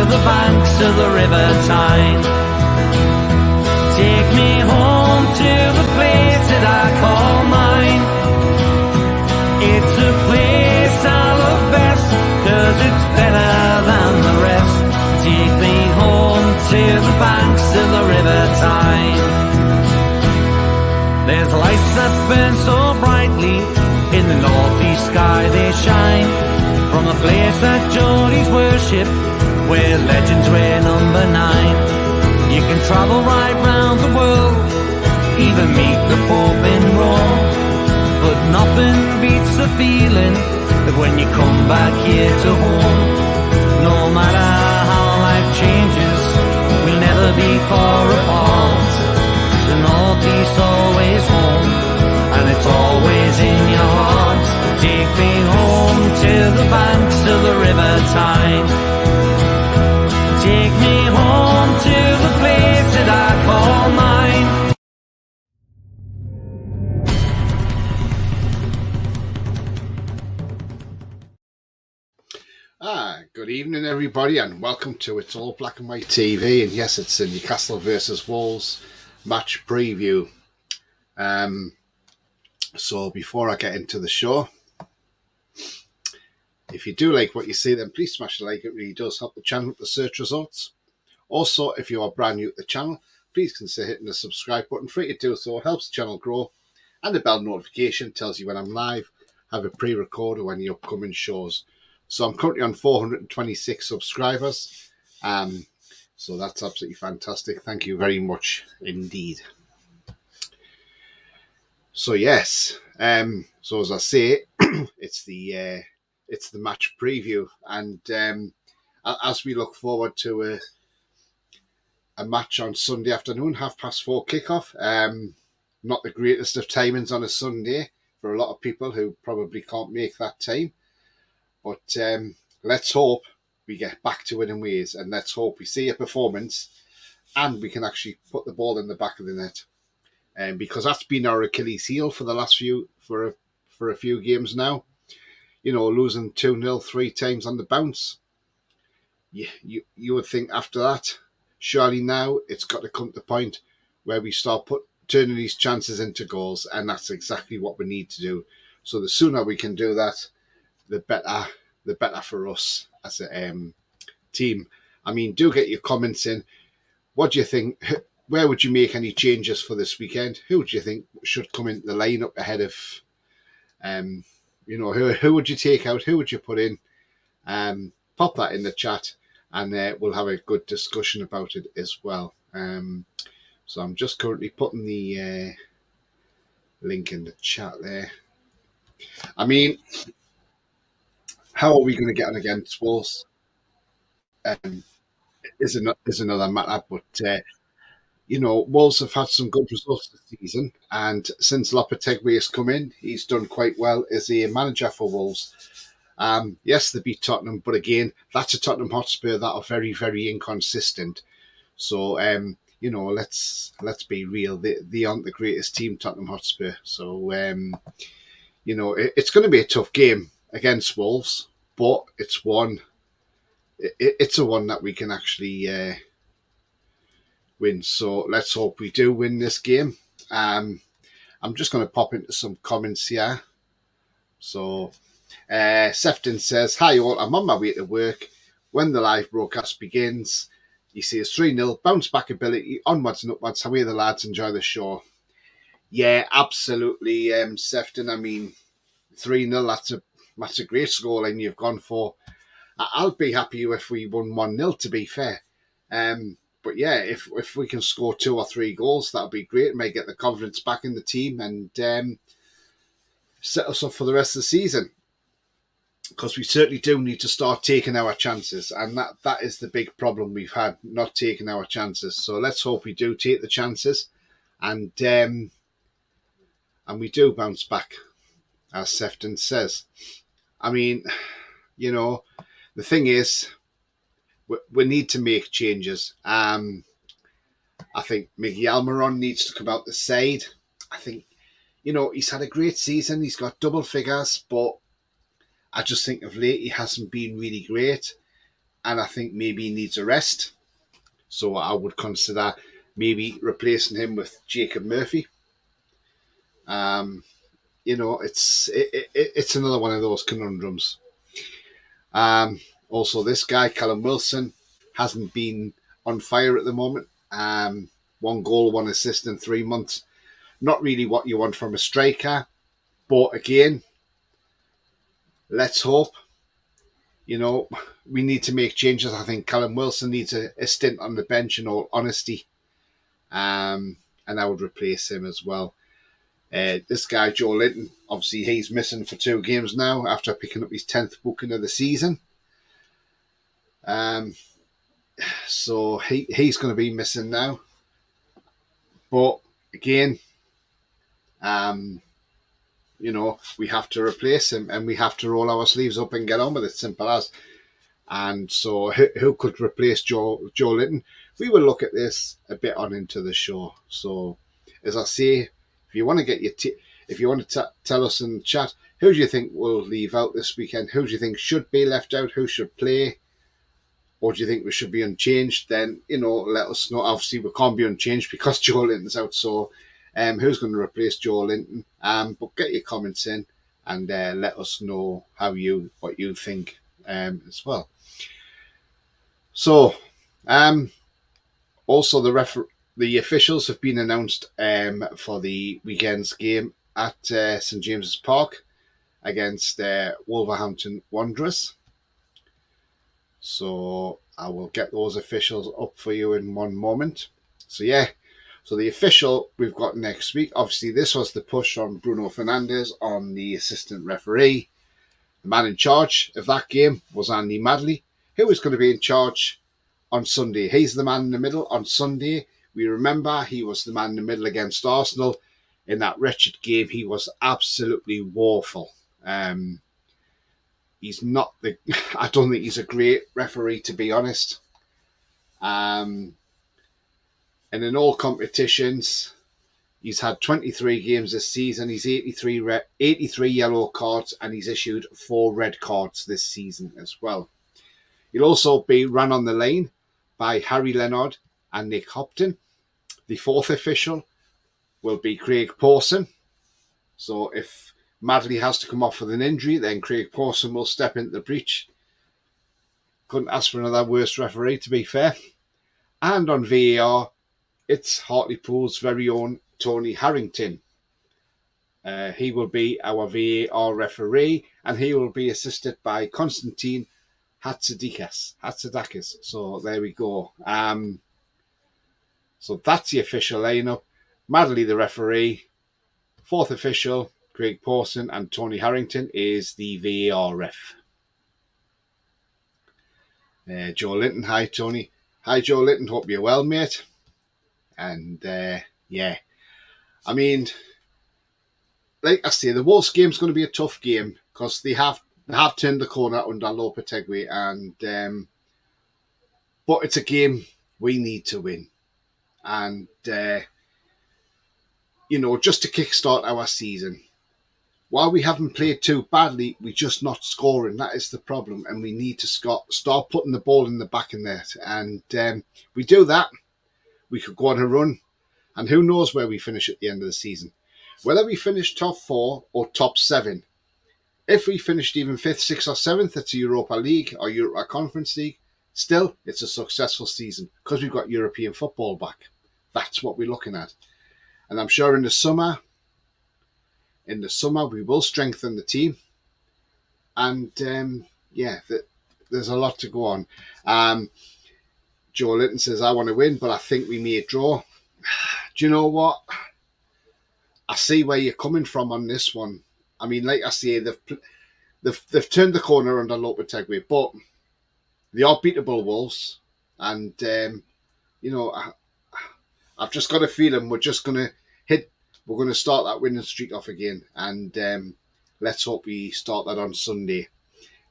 the banks of the River Tyne. Take me home to the place that I call mine. It's a place I love best, 'cause it's better than the rest. Take me home to the banks of the River Tyne. There's lights that burn so brightly, in the northeast sky they shine, from a place that Geordies worship, where legends wear number 9. You can travel right round the world, even meet the Pope in Rome, but nothing beats the feeling of when you come back here to home. No matter how life changes, we'll never be far apart. The northeast always home, and it's always in your heart. Take me home to the banks of the River Tyne. Take me home to the place that I call mine. Good evening everybody, and welcome to It's All Black and White TV. And yes, it's a Newcastle versus Wolves match preview. So before I get into the show, if you do like what you see, then please smash the like. It really does help the channel with the search results. Also, if you are brand new to the channel, please consider hitting the subscribe button. Free to do so, it helps the channel grow, and the bell notification tells you when I'm live, have a pre-record or any upcoming shows. So I'm currently on 426 subscribers, so that's absolutely fantastic. Thank you very much indeed. So yes, so as I say, it's the match preview, and as we look forward to a match on Sunday afternoon, 4:30 kickoff. Not the greatest of timings on a Sunday for a lot of people who probably can't make that time. But let's hope we get back to winning ways, and let's hope we see a performance and we can actually put the ball in the back of the net. Because that's been our Achilles heel for the last few games now. You know, losing 2-0 3 times on the bounce. You would think after that, surely now it's got to come to the point where we start turning these chances into goals, and that's exactly what we need to do. So the sooner we can do that, the better for us as a team. I mean, do get your comments in. What do you think? Where would you make any changes for this weekend? Who do you think should come into the lineup ahead of, who would you take out? Who would you put in? Pop that in the chat, and we'll have a good discussion about it as well. So I'm just currently putting the link in the chat there. I mean, how are we going to get on against Wolves? Is another matter, but Wolves have had some good results this season, and since Lopetegui has come in, he's done quite well as a manager for Wolves. Yes, they beat Tottenham, but again, that's a Tottenham Hotspur that are very, very inconsistent. So, let's be real. They aren't the greatest team, Tottenham Hotspur. So, it's going to be a tough game against Wolves, but it's a one that we can actually win. So let's hope we do win this game. I'm just going to pop into some comments here. So Sefton says, "Hi all, I'm on my way to work. When the live broadcast begins, you see it's 3-0, bounce back ability, onwards and upwards. How are the lads? Enjoy the show." Yeah, absolutely, Sefton. I mean, 3-0, that's a great scoreline you've gone for. I'll be happy if we won 1-0, to be fair. But yeah, if we can score 2 or 3 goals, that'll be great. It may get the confidence back in the team and set us up for the rest of the season. Because we certainly do need to start taking our chances, and that is the big problem we've had, not taking our chances. So let's hope we do take the chances, and we do bounce back, as Sefton says. I mean, the thing is, we need to make changes. I think Miguel Almiron needs to come out the side. I think, he's had a great season. He's got double figures, but I just think of late he hasn't been really great. and I think maybe he needs a rest. So I would consider maybe replacing him with Jacob Murphy. Um, it's another one of those conundrums. Also, this guy Callum Wilson hasn't been on fire at the moment. 1 goal, 1 assist in 3 months. Not really what you want from a striker, but again, let's hope. We need to make changes. I think Callum Wilson needs a stint on the bench, in all honesty. And I would replace him as well. This guy, Joe Linton, obviously he's missing for 2 games now after picking up his 10th booking of the season. So he's going to be missing now. But again, we have to replace him and we have to roll our sleeves up and get on with it. Simple as. And so who could replace Joe Linton? We will look at this a bit on into the show. So as I say, if you want to get if you want to tell us in the chat, who do you think will leave out this weekend? Who do you think should be left out? Who should play? Or do you think we should be unchanged? Then, let us know. Obviously, we can't be unchanged because Joe Linton's out. So who's going to replace Joe Linton? But get your comments in and let us know what you think as well. So, also the officials have been announced for the weekend's game at St James's Park against Wolverhampton Wanderers. So I will get those officials up for you in one moment. So the official we've got next week, obviously this was the push on Bruno Fernandes on the assistant referee. The man in charge of that game was Andy Madley, who is going to be in charge on Sunday. He's the man in the middle on Sunday. We remember he was the man in the middle against Arsenal. In that wretched game, he was absolutely woeful. He's not I don't think he's a great referee, to be honest. And in all competitions, he's had 23 games this season. He's 83 yellow cards, and he's issued 4 red cards this season as well. He'll also be run on the lane by Harry Leonard and Nick Hopton. The 4th official will be Craig Pawson. So if Madley has to come off with an injury, then Craig Pawson will step into the breach. Couldn't ask for another worse referee, to be fair. And on VAR, it's Hartlepool's very own Tony Harrington. He will be our VAR referee, and he will be assisted by Konstantin Hatzidakis. So there we go. So that's the official lineup. Madley, the referee. 4th official, Craig Pawson, and Tony Harrington is the VAR ref. Joe Linton, hi Tony. Hi Joe Linton, hope you're well, mate. And I mean, like I say, the Wolves game's going to be a tough game because they have turned the corner under Lopetegui, and but it's a game we need to win, and just to kickstart our season. While we haven't played too badly, we're just not scoring. That is the problem, and we need to start putting the ball in the back of net. And we do that, we could go on a run, and who knows where we finish at the end of the season. Whether we finish top 4 or top 7, if we finished even 5th, 6th or 7th, it's a Europa League or Europa Conference League, still it's a successful season because we've got European football back. That's what we're looking at. And I'm sure in the summer we will strengthen the team. And there's a lot to go on. Joe Linton says, I want to win, but I think we may draw. Do you know what? I see where you're coming from on this one. I mean, like I say, they've turned the corner under Lopetegui, but they are beatable Wolves. And, I've just got a feeling we're going to start that winning streak off again. And let's hope we start that on Sunday.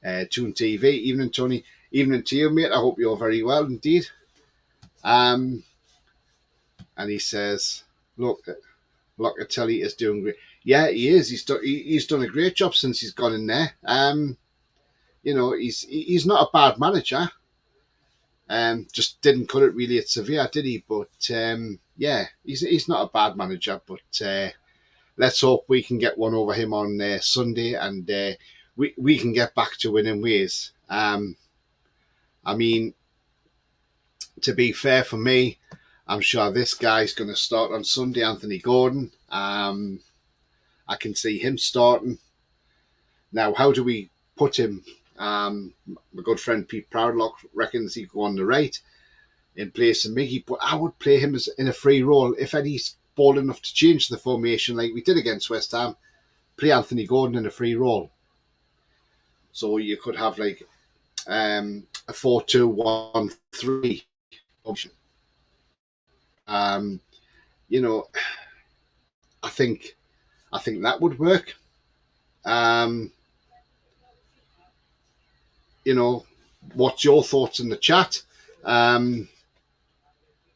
Toon TV, evening Tony, evening to you, mate. I hope you're very well indeed. And he says, look, Locatelli is doing great. Yeah, he is. He's done a great job since he's gone in there. He's not a bad manager. Just didn't cut it really at Sevilla, did he? But yeah, he's not a bad manager. But let's hope we can get one over him on Sunday, and we can get back to winning ways. I mean, to be fair for me, I'm sure this guy's going to start on Sunday, Anthony Gordon. I can see him starting. Now, how do we put him? My good friend Pete Proudlock reckons he'd go on the right in place of Miggy, but I would play him as in a free role. If Eddie's bold enough to change the formation like we did against West Ham, play Anthony Gordon in a free role. So you could have like a 4-2-1-3 option. You know, I think that would work. You know, what's your thoughts in the chat? You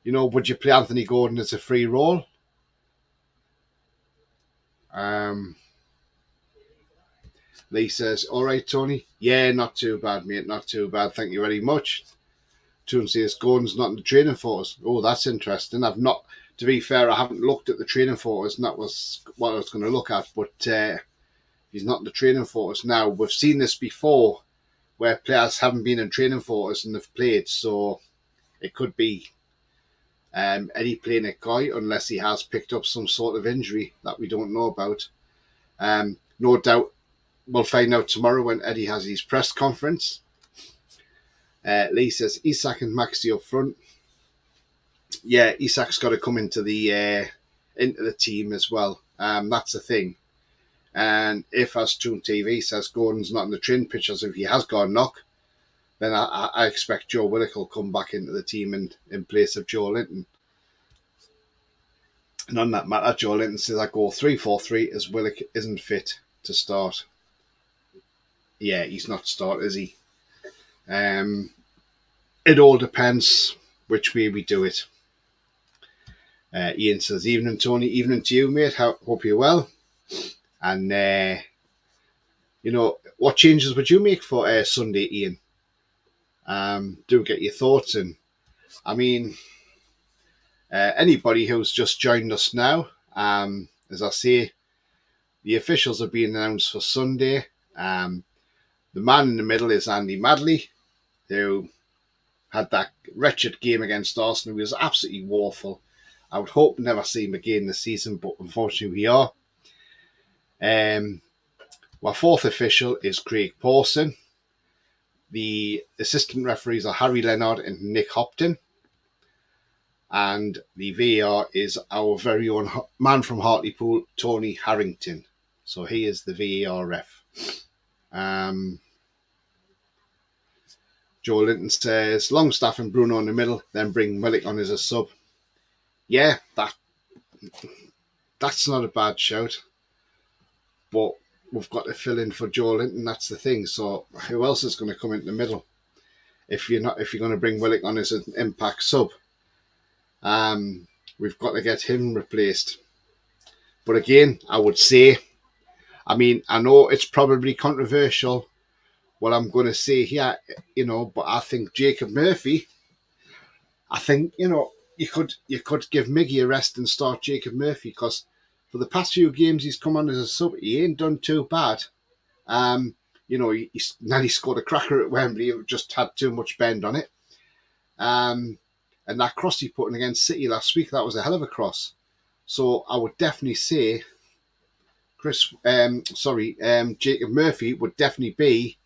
know, would you play Anthony Gordon as a free role? Lee says, all right, Tony. Yeah, not too bad, mate. Not too bad. Thank you very much. Toon says, Gordon's not in the training photos. Oh, that's interesting. I've not, to be fair, I haven't looked at the training photos, and that was what I was going to look at, but he's not in the training photos. Now, we've seen this before, where players haven't been in training photos and they've played, so it could be Eddie playing at Goy, unless he has picked up some sort of injury that we don't know about. No doubt we'll find out tomorrow when Eddie has his press conference. Lee says Isak and Maxi up front. Yeah, Isak's got to come into the team as well. That's the thing. And if, as Toon TV says, Gordon's not in the training pictures, if he has got a knock, then I expect Joe Willock will come back into the team in place of Joe Linton. And on that matter, Joe Linton says I go 3-4-3 as Willock isn't fit to start. Yeah, he's not start, is he? It all depends which way we do it. Ian says, evening, Tony. Evening to you, mate. Hope you're well. And, you know, what changes would you make for Sunday, Ian? Do get your thoughts in. I mean, anybody who's just joined us now, as I say, the officials have been announced for Sunday. The man in the middle is Andy Madley, who had that wretched game against Arsenal. He was absolutely woeful. I would hope to never see him again this season, but unfortunately we are. Our fourth official is Craig Pawson. The assistant referees are Harry Leonard and Nick Hopton. And the VAR is our very own man from Hartlepool, Tony Harrington. So he is the VAR ref. Joe Linton says, Longstaff and Bruno in the middle, then bring Willock on as a sub. Yeah, that's not a bad shout. But we've got to fill in for Joe Linton, that's the thing. So who else is going to come into the middle if you're going to bring Willock on as an impact sub? We've got to get him replaced. But again, I would say, I mean, I know it's probably controversial what I'm going to say here, you know, but I think Jacob Murphy, I think, you know, you could give Miggy a rest and start Jacob Murphy, because for the past few games he's come on as a sub, he ain't done too bad. You know, he's nearly scored a cracker at Wembley, it just had too much bend on it. And that cross he put in against City last week, that was a hell of a cross. So I would definitely say Jacob Murphy would definitely be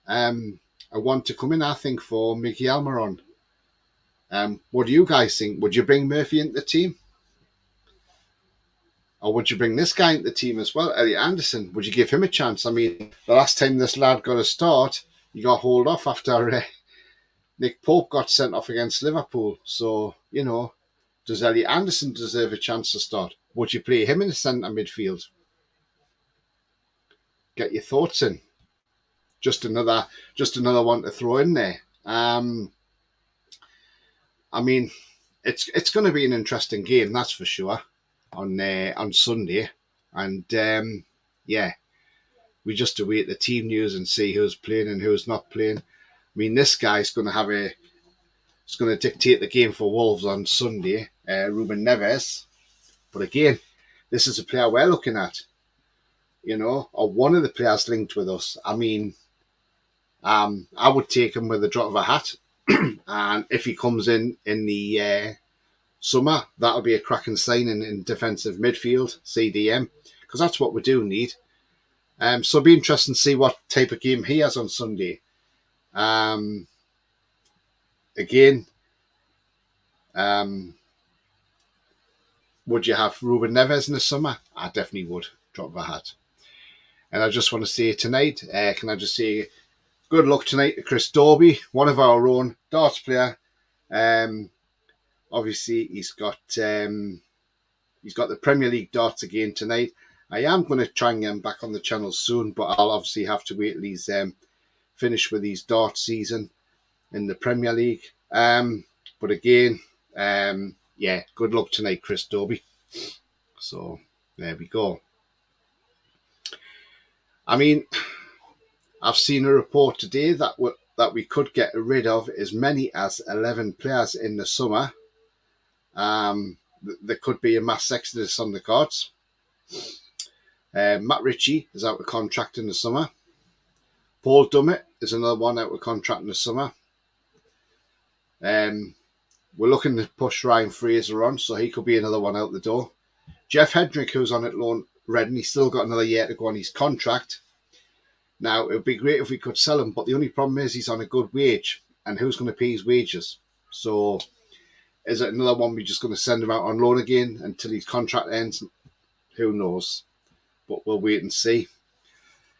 a one to come in, I think, for Mickey Almiron. What do you guys think? Would you bring Murphy into the team? Or would you bring this guy into the team as well, Elliot Anderson? Would you give him a chance? I mean, the last time this lad got a start, he got hauled off after Nick Pope got sent off against Liverpool. So, you know, does Elliot Anderson deserve a chance to start? Would you play him in the centre midfield? Get your thoughts in. Just another one to throw in there. I mean, it's going to be an interesting game, that's for sure, on Sunday. And yeah, we just await the team news and see who's playing and who's not playing. I mean, this guy's going to have a is going to dictate the game for Wolves on Sunday, Ruben Neves. But again, this is a player we're looking at, or one of the players linked with us. I mean, I would take him with a drop of a hat. And if he comes in the summer, that'll be a cracking signing in defensive midfield, CDM, because that's what we do need. So it'll be interesting to see what type of game he has on Sunday. Again, would you have Ruben Neves in the summer? I definitely would, drop of a hat. And I just want to say tonight, can I just say good luck tonight to Chris Dobie, one of our own darts player. Obviously, he's got the Premier League darts again tonight. I am going to try and get him back on the channel soon, but I'll obviously have to wait till he's finished with his dart season in the Premier League. But again, good luck tonight, Chris Dobie. So there we go. I mean, I've seen a report today that we could get rid of as many as 11 players in the summer. There could be a mass exodus on the cards. Matt Ritchie is out of contract in the summer. Paul Dummett is another one out of contract in the summer. We're looking to push Ryan Fraser on, so he could be another one out the door. Jeff Hendrick, who's on at loan Reading, he's still got another year to go on his contract. Now, it would be great if we could sell him, but the only problem is he's on a good wage, and who's going to pay his wages? So, is it another one we're just going to send him out on loan again until his contract ends? Who knows? But we'll wait and see.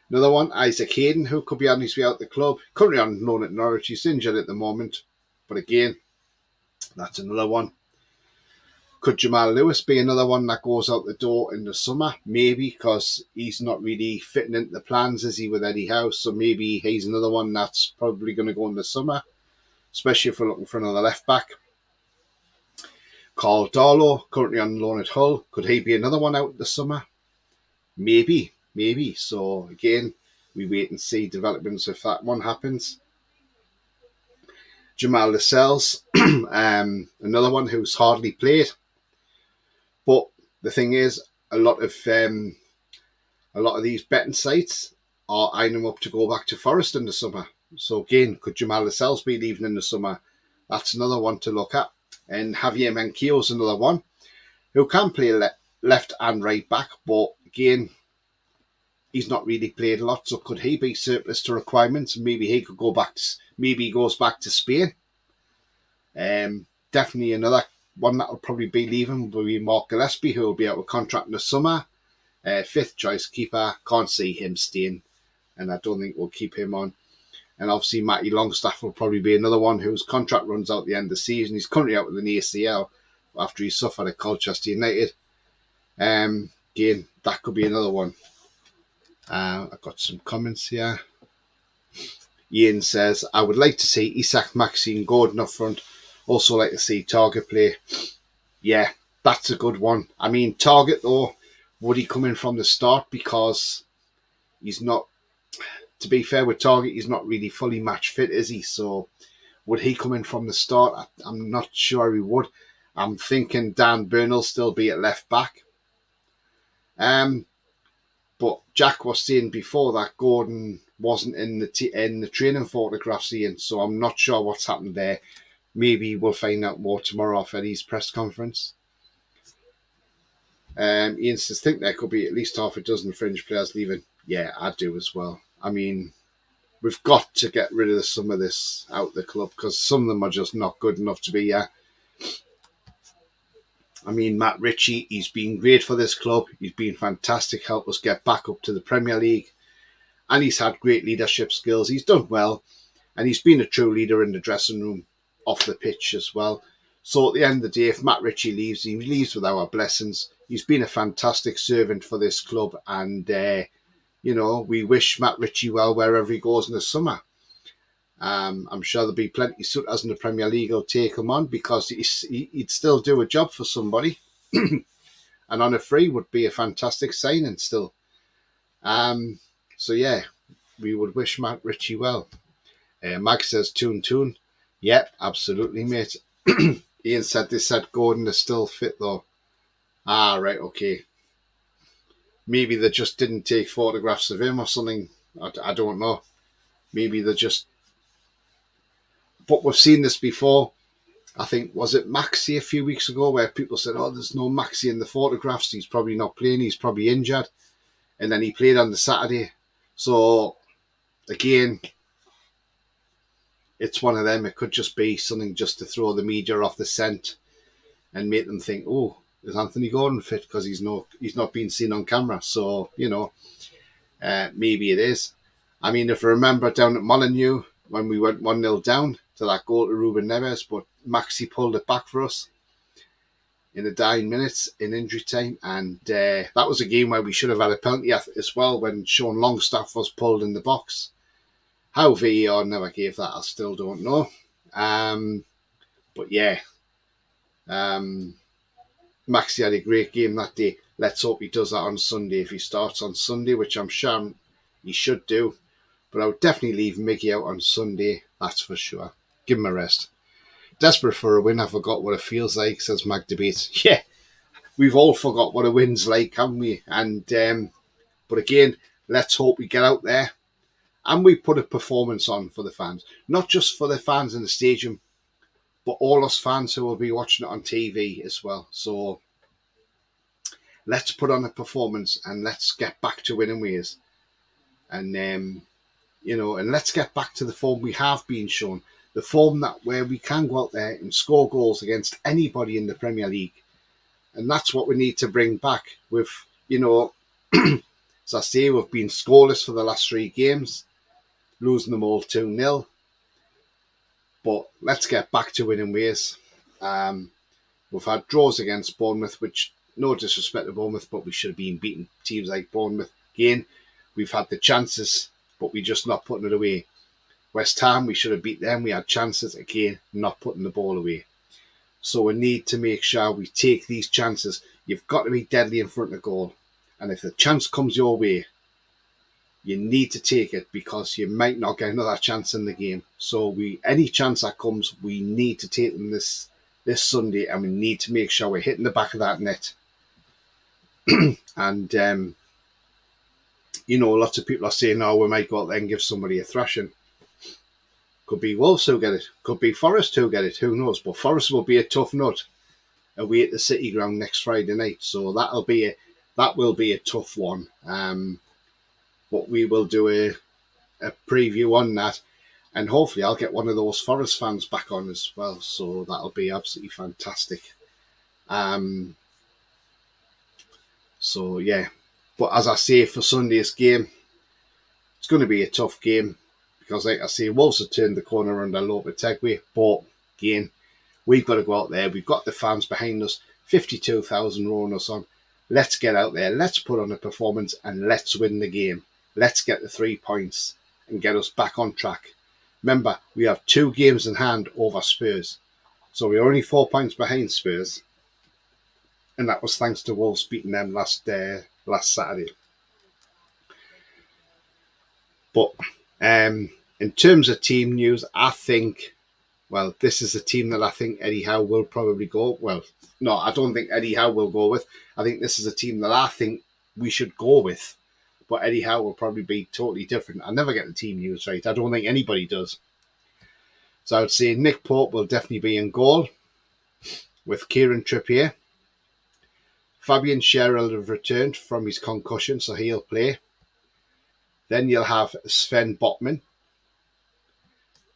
Another one, Isaac Hayden, who could be on his way out the club. Currently on loan at Norwich. He's injured at the moment. But again, that's another one. Could Jamal Lewis be another one that goes out the door in the summer? Maybe, because he's not really fitting into the plans, is he, with Eddie Howe? So maybe he's another one that's probably going to go in the summer, especially if we're looking for another left-back. Carl Darlow, currently on loan at Hull. Could he be another one out the summer? Maybe. So, again, we wait and see developments if that one happens. Jamal Lascelles, another one who's hardly played. But the thing is, a lot of these betting sites are eyeing him up to go back to Forest in the summer. So again, could Jamal Lascelles be leaving in the summer? That's another one to look at. And Javier Menquillo is another one who can play left and right back, but again, he's not really played a lot. So could he be surplus to requirements? Maybe he could go back. Maybe he goes back to Spain. Definitely another one that will probably be leaving will be Mark Gillespie, who will be out of contract in the summer. Fifth choice keeper. Can't see him staying, and I don't think we'll keep him on. And obviously Matty Longstaff will probably be another one whose contract runs out at the end of the season. He's currently out with an ACL after he suffered at Colchester United. Again, that could be another one. I've got some comments here. Ian says, I would like to see Isak, Maxine Gordon up front. Also like to see Target play. Yeah, that's a good one. I mean, Target, though, would he come in from the start? Because he's not, to be fair with Target, he's not really fully match fit, is he? So would he come in from the start? I'm not sure he would. I'm thinking Dan Burn will still be at left back. But Jack was saying before that Gordon wasn't in the training photographs, Ian, so I'm not sure what's happened there. Maybe we'll find out more tomorrow off Eddie's press conference. Ian says, think there could be at least half a dozen fringe players leaving. Yeah, I do as well. I mean, we've got to get rid of some of this out of the club because some of them are just not good enough to be here. I mean, Matt Ritchie, he's been great for this club. He's been fantastic, helped us get back up to the Premier League. And he's had great leadership skills. He's done well. And he's been a true leader in the dressing room, off the pitch as well. So at the end of the day, if Matt Ritchie leaves, he leaves with our blessings. He's been a fantastic servant for this club. And, we wish Matt Ritchie well wherever he goes in the summer. I'm sure there'll be plenty of suitors in the Premier League who'll take him on because he'd still do a job for somebody. And on a free would be a fantastic signing still. So yeah, we would wish Matt Ritchie well. Mag says, Toon. Yep, absolutely, mate. Ian said they said Gordon is still fit though. Ah, right, okay. Maybe they just didn't take photographs of him or something. I don't know. Maybe they just. But we've seen this before. I think, was it Maxi a few weeks ago where people said, oh, there's no Maxi in the photographs. He's probably not playing. He's probably injured. And then he played on the Saturday. So, again, it's one of them. It could just be something just to throw the media off the scent and make them think, oh, is Anthony Gordon fit because he's not being seen on camera. So, maybe it is. I mean, if I remember down at Molineux when we went 1-0 down to that goal to Ruben Neves, but Maxi pulled it back for us in the dying minutes in injury time. And that was a game where we should have had a penalty as well when Sean Longstaff was pulled in the box. How VAR never gave that, I still don't know. But yeah, Maxi had a great game that day. Let's hope he does that on Sunday if he starts on Sunday, which I'm sure he should do. But I would definitely leave Miggy out on Sunday, that's for sure. Give him a rest. Desperate for a win, I forgot what it feels like, says Mag Debates. Yeah, we've all forgot what a win's like, haven't we? And but again, let's hope we get out there and we put a performance on for the fans. Not just for the fans in the stadium, but all us fans who will be watching it on TV as well. So let's put on a performance and let's get back to winning ways. And and let's get back to the form we have been shown. The form that where we can go out there and score goals against anybody in the Premier League. And that's what we need to bring back with, as I say, we've been scoreless for the last 3 games, losing them all 2-0. But let's get back to winning ways. We've had draws against Bournemouth, which, no disrespect to Bournemouth, but we should have been beating teams like Bournemouth. Again, we've had the chances, but we're just not putting it away. West Ham, we should have beat them. We had chances, again, not putting the ball away. So we need to make sure we take these chances. You've got to be deadly in front of goal. And if the chance comes your way, you need to take it because you might not get another chance in the game. So any chance that comes, we need to take them this Sunday, and we need to make sure we're hitting the back of that net. And, lots of people are saying, oh, we might go out there and give somebody a thrashing. Could be Wolves who get it. Could be Forest who get it. Who knows? But Forest will be a tough nut away at the City Ground next Friday night. So that will be a tough one. But we will do a preview on that. And hopefully I'll get one of those Forest fans back on as well. So that'll be absolutely fantastic. So, yeah. But as I say, for Sunday's game, it's going to be a tough game. Because, like I say, Wolves have turned the corner under Lopetegui. But, again, we've got to go out there. We've got the fans behind us. 52,000 rowing us on. Let's get out there. Let's put on a performance and let's win the game. Let's get the 3 points and get us back on track. Remember, we have 2 games in hand over Spurs. So we're only 4 points behind Spurs. And that was thanks to Wolves beating them last Saturday. But in terms of team news, I think, this is a team that I think Eddie Howe will probably go. Well, no, I don't think Eddie Howe will go with. I think this is a team that I think we should go with. But Eddie Howe will probably be totally different. I never get the team news right. I don't think anybody does. So I would say Nick Pope will definitely be in goal with Kieran Trippier. Fabian Schär will have returned from his concussion, so he'll play. Then you'll have Sven Botman.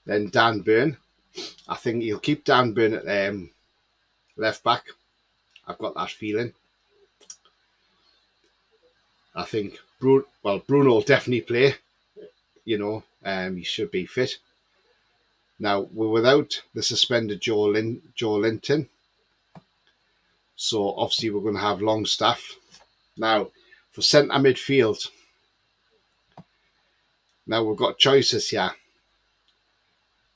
Then Dan Burn. I think he'll keep Dan Burn at left back. I've got that feeling. I think Bruno will definitely play. He should be fit. Now, we're without the suspended Joe Linton. So, obviously, we're going to have Longstaff. Now, for centre midfield, now we've got choices here.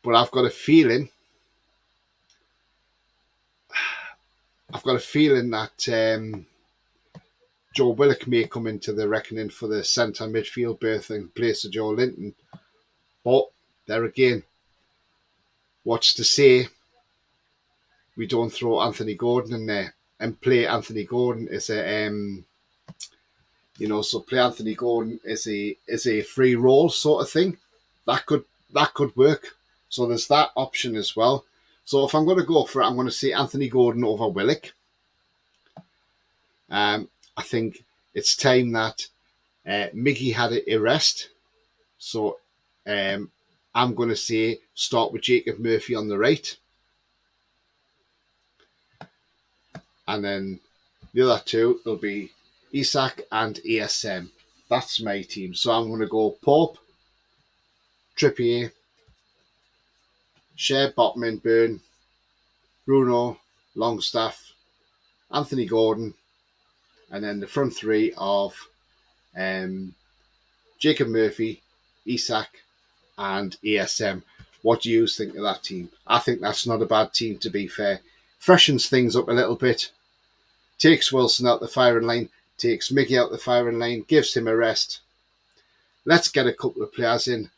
But I've got a feeling that Joe Willock may come into the reckoning for the centre midfield berth in place of Joe Linton. But there again, what's to say we don't throw Anthony Gordon in there and play Anthony Gordon as a so play Anthony Gordon as a free role sort of thing. That could work. So there's that option as well. So if I'm going to go for it, I'm going to say Anthony Gordon over Willock. I think it's time that Miggy had a rest. So I'm going to say start with Jacob Murphy on the right. And then the other two will be Isak and ASM. That's my team. So I'm going to go Pope, Trippier, Shea, Botman, Burn, Bruno, Longstaff, Anthony Gordon, and then the front three of Jacob Murphy, Isak, and ASM. What do you think of that team? I think that's not a bad team, to be fair. Freshens things up a little bit. Takes Wilson out the firing line, takes Mickey out the firing line, gives him a rest. Let's get a couple of players in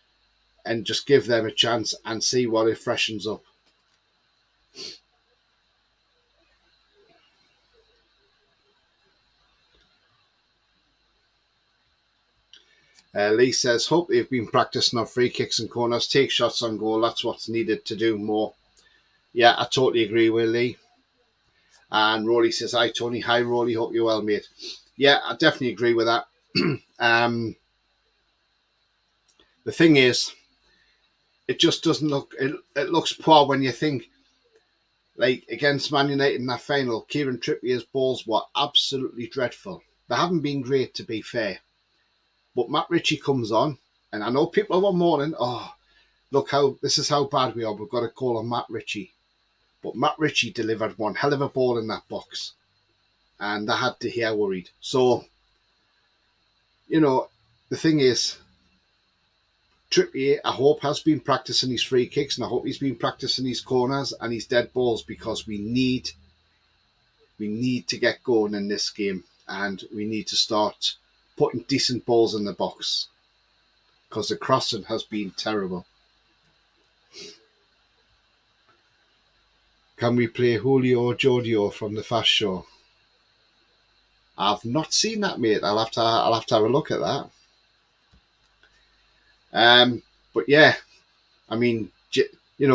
and just give them a chance and see what it freshens up. Lee says, hope they've been practicing on free kicks and corners. Take shots on goal. That's what's needed to do more. Yeah, I totally agree with Lee. And Rolly says, hi, Tony. Hi, Rolly. Hope you're well, mate. Yeah, I definitely agree with that. The thing is, it just doesn't look... It looks poor when you think, like, against Man United in that final, Kieran Trippier's balls were absolutely dreadful. They haven't been great, to be fair. But Matt Ritchie comes on, and I know people were mourning, look, this is how bad we are. We've got to call on Matt Ritchie. But Matt Ritchie delivered one hell of a ball in that box. And I had to hear worried. So, the thing is, Trippier, I hope, has been practicing his free kicks, and I hope he's been practicing his corners and his dead balls, because we need to get going in this game, and we need to start putting decent balls in the box, because the crossing has been terrible. Can we play Julio or Jodio from the Fast Show? I've not seen that, mate. I'll have to have a look at that. But yeah, I mean,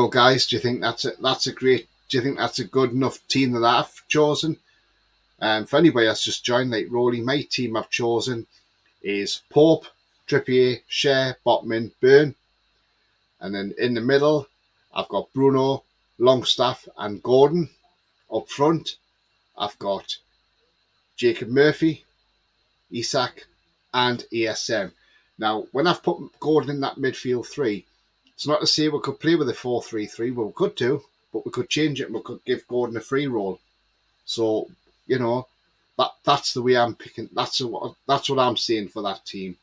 guys, do you think that's a good enough team that I've chosen? For anybody that's just joined, like Rolly, my team I've chosen is Pope, Trippier, Shea, Botman, Burn. And then in the middle, I've got Bruno, Longstaff and Gordon. Up front, I've got Jacob Murphy, Isak and ASM. Now, when I've put Gordon in that midfield three, it's not to say we could play with a 4-3-3. Well, we could do, but we could change it and we could give Gordon a free role. So, that's the way I'm picking. That's what I'm saying for that team.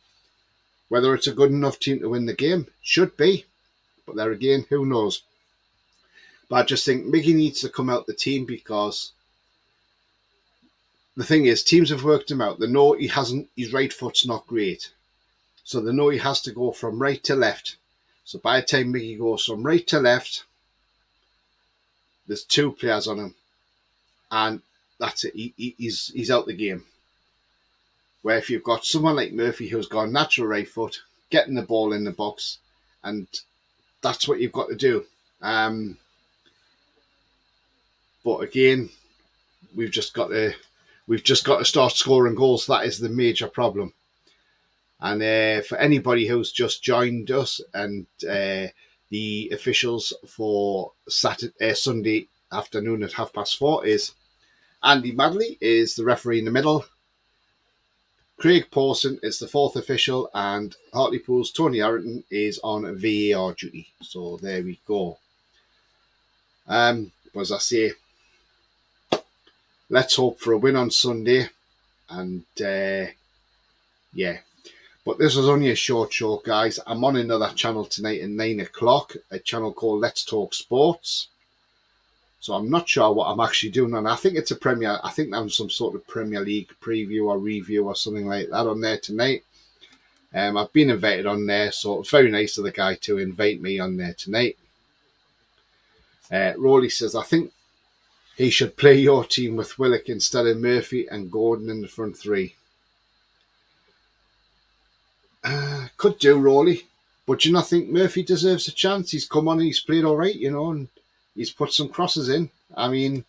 Whether it's a good enough team to win the game, should be. But there again, who knows? But I just think Miggy needs to come out the team, because the thing is, teams have worked him out. They know his right foot's not great. So they know he has to go from right to left. So by the time Miggy goes from right to left, there's two players on him. And that's it. He's out the game. Where if you've got someone like Murphy who's got natural right foot, getting the ball in the box, and that's what you've got to do. But again, we've just got to start scoring goals. That is the major problem. And for anybody who's just joined us, and the officials for Sunday afternoon at 4:30 is Andy Madley is the referee in the middle. Craig Pawson is the fourth official, and Hartlepool's Tony Harrington is on VAR duty. So there we go. As I say, let's hope for a win on Sunday. And yeah. But this was only a short show, guys. I'm on another channel tonight at 9 o'clock, a channel called Let's Talk Sports. So I'm not sure what I'm actually doing on. I think it's I think I'm some sort of Premier League preview or review or something like that on there tonight. I've been invited on there, so it's very nice of the guy to invite me on there tonight. Rowley says, I think he should play your team with Willock instead of Murphy and Gordon in the front three. Could do, Rowley. But do you not think Murphy deserves a chance? He's come on and he's played all right, and he's put some crosses in. I mean,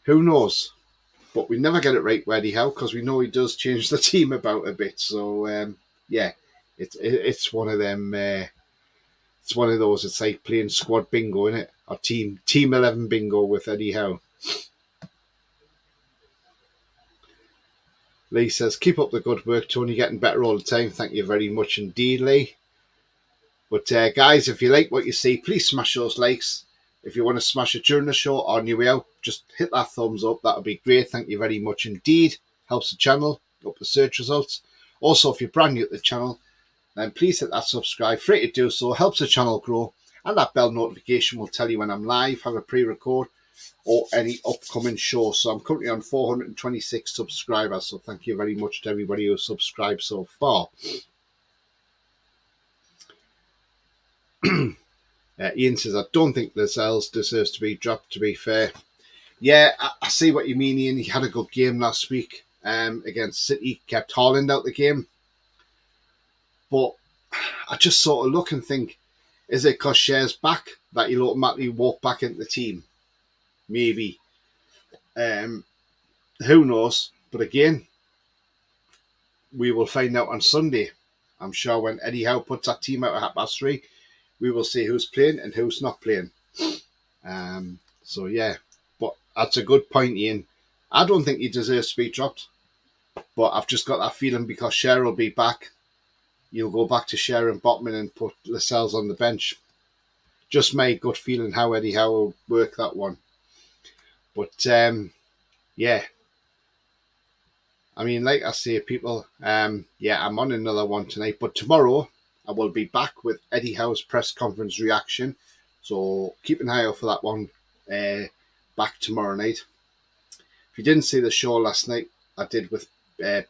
who knows? But we never get it right with Eddie Howe because we know he does change the team about a bit. So, yeah, it's one of them. It's one of those. It's like playing squad bingo, isn't it? Or team 11 bingo with Eddie Howe. Lee says, keep up the good work, Tony. Getting better all the time. Thank you very much indeed, Lee. But guys, if you like what you see, please smash those likes. If you want to smash it during the show or on your way out, just hit that thumbs up. That would be great. Thank you very much indeed. Helps the channel, up the search results. Also, if you're brand new to the channel, then please hit that subscribe. Free to do so. Helps the channel grow. And that bell notification will tell you when I'm live, have a pre-record, or any upcoming show. So I'm currently on 426 subscribers. So thank you very much to everybody who subscribed so far. Ian says, I don't think Lascelles deserves to be dropped, to be fair. Yeah, I see what you mean, Ian. He had a good game last week against City, kept Haaland out the game. But I just sort of look and think, is it because Cher's back that he'll automatically walk back into the team? Maybe. Who knows? But again, we will find out on Sunday. I'm sure when Eddie Howe puts that team out at 3:30, we will see who's playing and who's not playing. So, yeah. But that's a good point, Ian. I don't think he deserves to be dropped. But I've just got that feeling because Cher will be back. You'll go back to Cher and Botman and put Lascelles on the bench. Just my gut feeling how Eddie Howe will work that one. But, yeah. I mean, like I say, people, yeah, I'm on another one tonight. But tomorrow, I will be back with Eddie Howe's press conference reaction. So keep an eye out for that one back tomorrow night. If you didn't see the show last night, I did with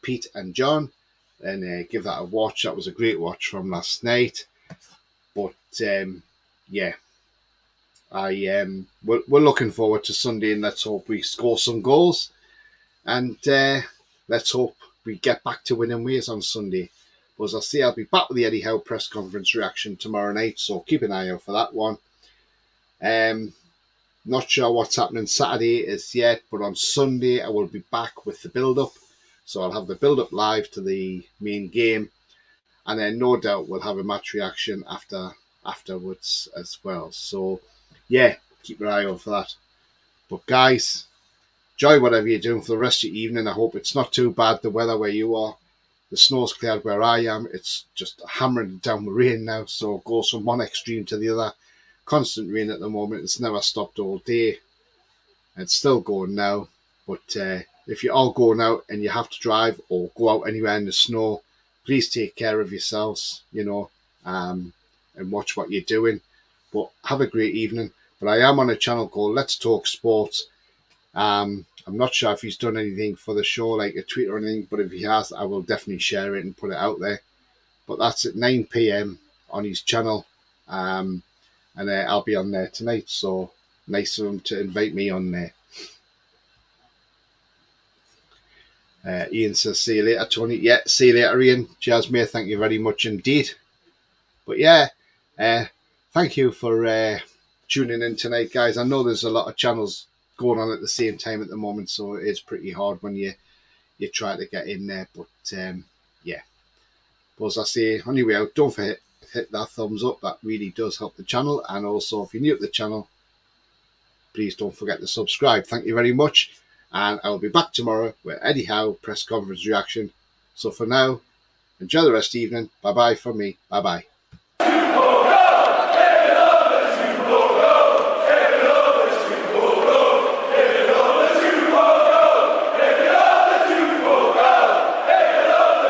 Pete and John. And give that a watch. That was a great watch from last night. But, yeah. We're looking forward to Sunday, and let's hope we score some goals. And let's hope we get back to winning ways on Sunday. But as I say, I'll be back with the Eddie Howe press conference reaction tomorrow night, so keep an eye out for that one. Not sure what's happening Saturday as yet, but on Sunday I will be back with the build-up. So I'll have the build-up live to the main game, and then no doubt we'll have a match reaction afterwards as well. So, yeah, keep your eye out for that. But guys, enjoy whatever you're doing for the rest of your evening. I hope it's not too bad, the weather where you are. The snow's cleared where I am. It's just hammering down with rain now, so it goes from one extreme to the other. Constant rain at the moment. It's never stopped all day. It's still going now, but if you're all going out and you have to drive or go out anywhere in the snow, please take care of yourselves, and watch what you're doing. But have a great evening. But I am on a channel called Let's Talk Sports. I'm not sure if he's done anything for the show, like a tweet or anything, but if he has, I will definitely share it and put it out there. But that's at 9 p.m. on his channel, and I'll be on there tonight. So nice of him to invite me on there. Ian says, see you later, Tony. Yeah, see you later, Ian. Cheers, mate. Thank you very much indeed. But yeah, thank you for tuning in tonight, guys. I know there's a lot of channels going on at the same time at the moment, so it's pretty hard when you try to get in there. But yeah, but as I say, on your way out, don't forget hit that thumbs up. That really does help the channel. And also, if you're new to the channel, please don't forget to subscribe. Thank you very much. And I will be back tomorrow with Eddie Howe press conference reaction. So for now, enjoy the rest of the evening. Bye-bye from me. Bye-bye.